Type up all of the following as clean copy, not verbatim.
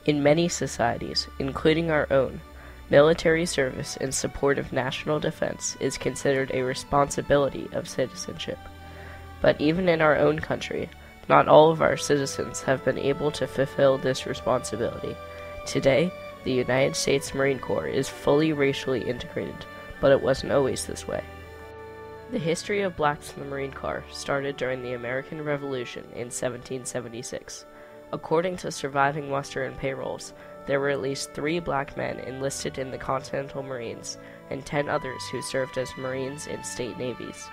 In many societies, including our own, military service in support of national defense is considered a responsibility of citizenship. But even in our own country, not all of our citizens have been able to fulfill this responsibility. Today, the United States Marine Corps is fully racially integrated, but it wasn't always this way. The history of blacks in the Marine Corps started during the American Revolution in 1776. According to surviving muster and payrolls, there were at least 3 black men enlisted in the Continental Marines and 10 others who served as Marines in state navies.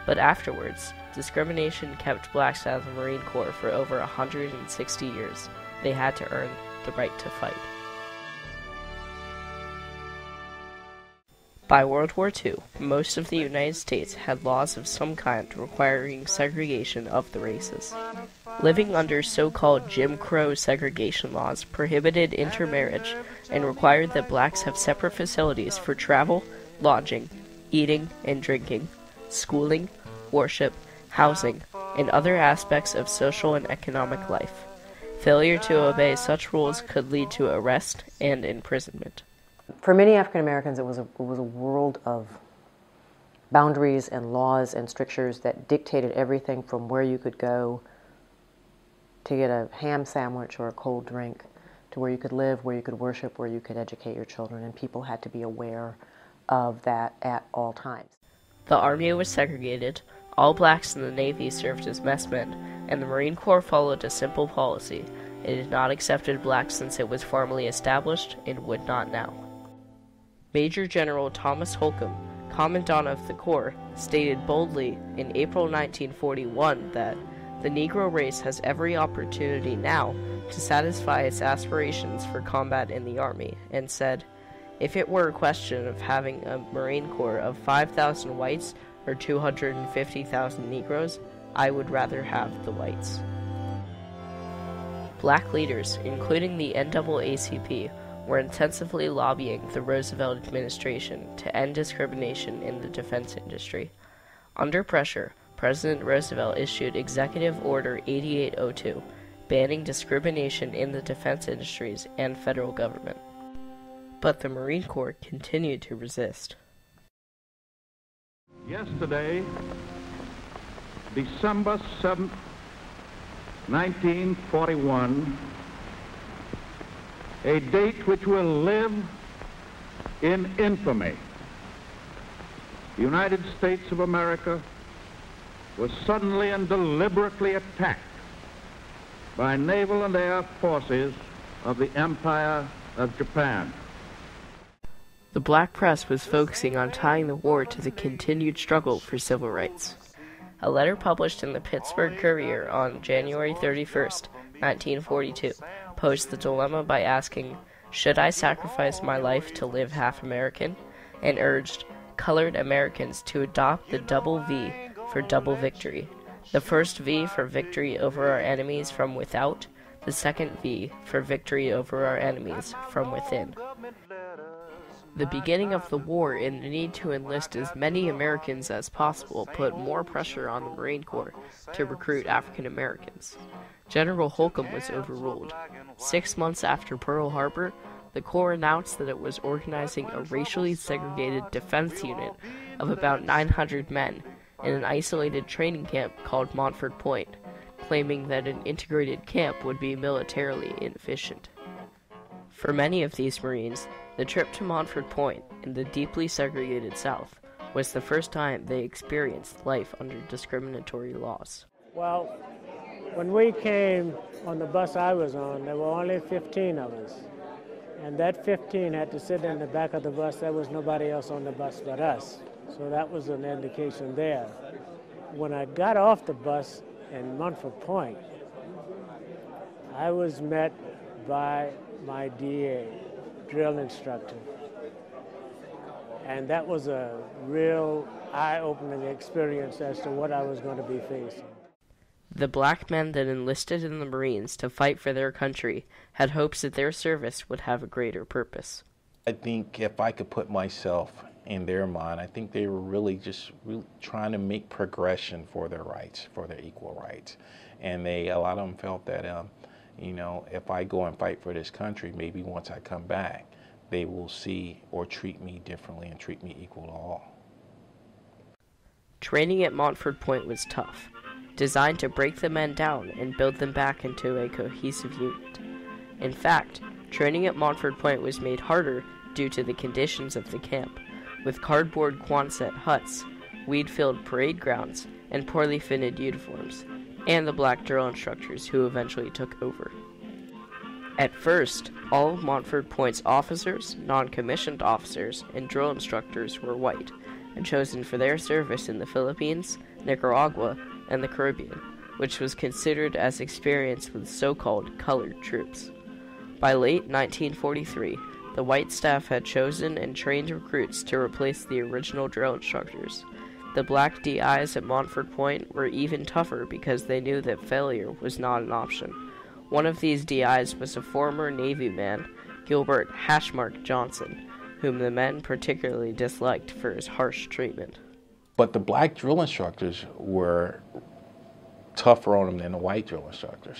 But afterwards, discrimination kept blacks out of the Marine Corps for over 160 years. They had to earn the right to fight. By World War II, most of the United States had laws of some kind requiring segregation of the races. Living under so-called Jim Crow segregation laws prohibited intermarriage and required that blacks have separate facilities for travel, lodging, eating and drinking, schooling, worship, housing, and other aspects of social and economic life. Failure to obey such rules could lead to arrest and imprisonment. For many African Americans, it was a world of boundaries and laws and strictures that dictated everything from where you could go to get a ham sandwich or a cold drink, to where you could live, where you could worship, where you could educate your children, and people had to be aware of that at all times. The Army was segregated, all blacks in the Navy served as messmen, and the Marine Corps followed a simple policy. It had not accepted blacks since it was formally established and would not now. Major General Thomas Holcomb, Commandant of the Corps, stated boldly in April 1941 that the Negro race has every opportunity now to satisfy its aspirations for combat in the Army, and said, "If it were a question of having a Marine Corps of 5,000 whites or 250,000 Negroes, I would rather have the whites." Black leaders, including the NAACP, were intensively lobbying the Roosevelt administration to end discrimination in the defense industry. Under pressure, President Roosevelt issued Executive Order 8802, banning discrimination in the defense industries and federal government. But the Marine Corps continued to resist. Yesterday, December 7th, 1941, a date which will live in infamy. The United States of America was suddenly and deliberately attacked by naval and air forces of the Empire of Japan. The black press was focusing on tying the war to the continued struggle for civil rights. A letter published in the Pittsburgh Courier on January 31st, 1942, posed the dilemma by asking, "Should I sacrifice my life to live half American?" and urged colored Americans to adopt the double V for double victory. The first V for victory over our enemies from without, the second V for victory over our enemies from within. The beginning of the war and the need to enlist as many Americans as possible put more pressure on the Marine Corps to recruit African Americans. General Holcomb was overruled. 6 months after Pearl Harbor, the Corps announced that it was organizing a racially segregated defense unit of about 900 men in an isolated training camp called Montford Point, claiming that an integrated camp would be militarily inefficient. For many of these Marines, the trip to Montford Point in the deeply segregated South was the first time they experienced life under discriminatory laws. Well, when we came on the bus I was on, there were only 15 of us. And that 15 had to sit in the back of the bus. There was nobody else on the bus but us. So that was an indication there. When I got off the bus in Montford Point, I was met by my DA, drill instructor. And that was a real eye-opening experience as to what I was going to be facing. The black men that enlisted in the Marines to fight for their country had hopes that their service would have a greater purpose. I think if I could put myself in their mind, I think they were really trying to make progression for their rights, for their equal rights. And a lot of them felt that, You know, if I go and fight for this country, maybe once I come back, they will see or treat me differently and treat me equal to all. Training at Montford Point was tough, designed to break the men down and build them back into a cohesive unit. In fact, training at Montford Point was made harder due to the conditions of the camp, with cardboard Quonset huts, weed-filled parade grounds, and poorly fitted uniforms, and the black drill instructors who eventually took over. At first, all of Montford Point's officers, non-commissioned officers, and drill instructors were white, and chosen for their service in the Philippines, Nicaragua, and the Caribbean, which was considered as experience with so-called colored troops. By late 1943, the white staff had chosen and trained recruits to replace the original drill instructors. The black DIs at Montford Point were even tougher because they knew that failure was not an option. One of these DIs was a former Navy man, Gilbert Hashmark Johnson, whom the men particularly disliked for his harsh treatment. But the black drill instructors were tougher on them than the white drill instructors.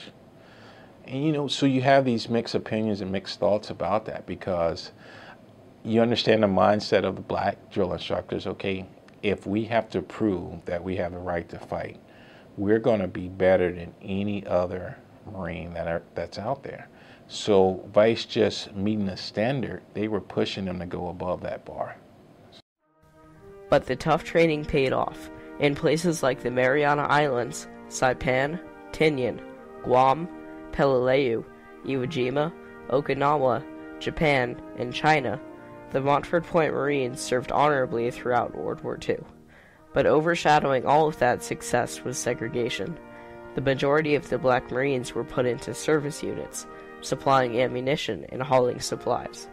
And you know, so you have these mixed opinions and mixed thoughts about that, because you understand the mindset of the black drill instructors. Okay, if we have to prove that we have the right to fight, we're going to be better than any other Marine that's out there. So vice just meeting the standard, they were pushing them to go above that bar. But the tough training paid off. In places like the Mariana Islands, Saipan, Tinian, Guam, Peleliu, Iwo Jima, Okinawa, Japan, and China, the Montford Point Marines served honorably throughout World War II. But overshadowing all of that success was segregation. The majority of the black Marines were put into service units, supplying ammunition and hauling supplies.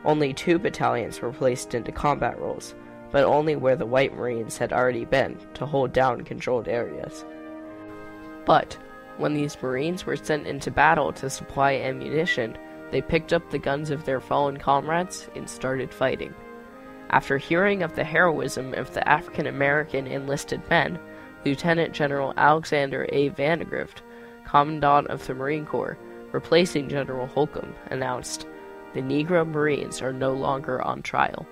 Only 2 battalions were placed into combat roles, but only where the white Marines had already been to hold down controlled areas. But when these Marines were sent into battle to supply ammunition, they picked up the guns of their fallen comrades and started fighting. After hearing of the heroism of the African American enlisted men, Lieutenant General Alexander A. Vandegrift, Commandant of the Marine Corps, replacing General Holcomb, announced, "The Negro Marines are no longer on trial.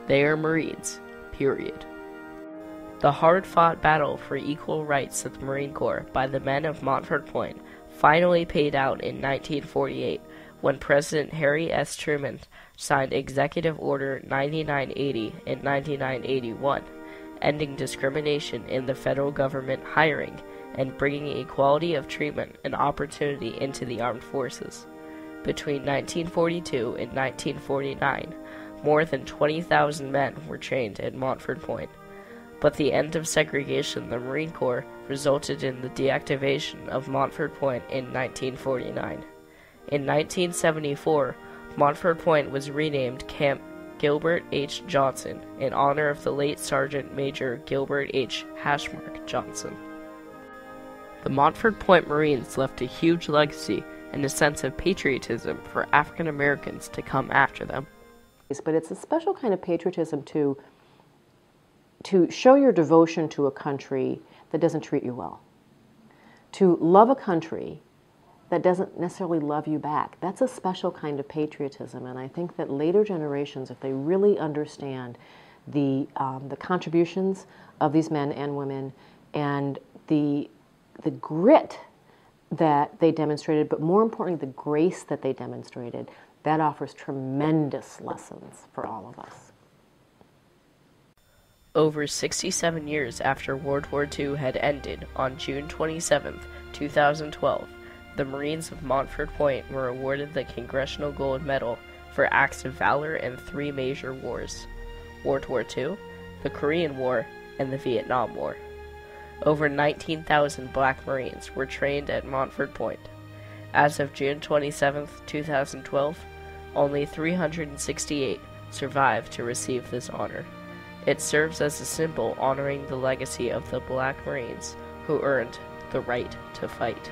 They are Marines, period." The hard-fought battle for equal rights of the Marine Corps by the men of Montford Point finally paid out in 1948 when President Harry S. Truman signed Executive Order 9980 in 9981, ending discrimination in the federal government hiring and bringing equality of treatment and opportunity into the armed forces. Between 1942 and 1949, more than 20,000 men were trained at Montford Point. But the end of segregation in the Marine Corps resulted in the deactivation of Montford Point in 1949. In 1974, Montford Point was renamed Camp Gilbert H. Johnson in honor of the late Sergeant Major Gilbert H. Hashmark Johnson. The Montford Point Marines left a huge legacy and a sense of patriotism for African Americans to come after them. But it's a special kind of patriotism to show your devotion to a country that doesn't treat you well. To love a country that doesn't necessarily love you back. That's a special kind of patriotism, and I think that later generations, if they really understand the contributions of these men and women and the grit that they demonstrated, but more importantly, the grace that they demonstrated, that offers tremendous lessons for all of us. Over 67 years after World War II had ended, on June 27, 2012, the Marines of Montford Point were awarded the Congressional Gold Medal for acts of valor in 3 major wars: World War II, the Korean War, and the Vietnam War. Over 19,000 black Marines were trained at Montford Point. As of June 27, 2012, only 368 survived to receive this honor. It serves as a symbol honoring the legacy of the black Marines who earned the right to fight.